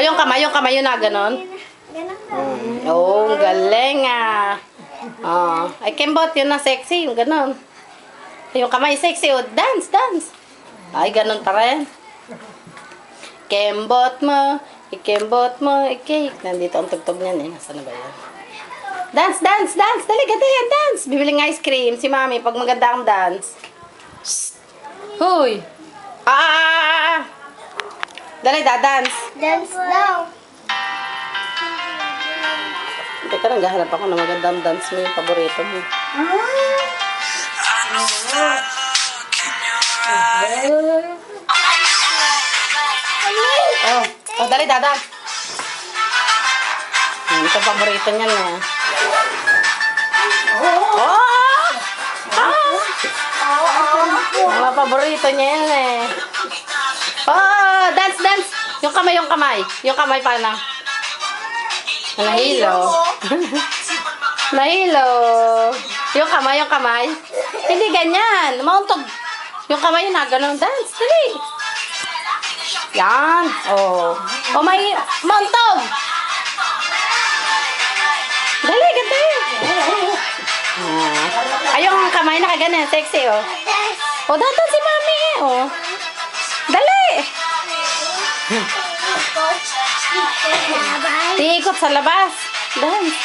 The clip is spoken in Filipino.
yung kamay yun na ganon. Oh, galing ah. Oh, ay kembot yun na sexy, yung ganon. Yung kamay sexy, oh, dance, dance. Ay, ganon pa rin. Kembot mo, ikembot mo, ikik. Nandito ang tugtog niyan eh. Nasaan na ba yan? Dance, dance, dance. Dali, ganda yan, dance. Bibiling ice cream si mami pag maganda ang dance. Shh. Huy. Dali, dance. Dance daw. Teka, naghahanap ako ng magandang dance mo, yung paborito mo. Oh, dali, dance. Ito paborito niyan na. Mga paborito niya yan eh. Oh, dance, dance. Yung kamay, yung kamay. Yung kamay pa na. Nahilo. Nahilo. Yung kamay, yung kamay. Hindi ganyan. Mauntog. Yung kamay yun na, ganun. Dance, dali. Yan. Oh. Oh, may mauntog. Dali, ganda yun. Ay, yung kamay nakaganan. Sexy, oh. Oh, datan si mami eh, oh. Dali. Tiikot sa labas. Dance.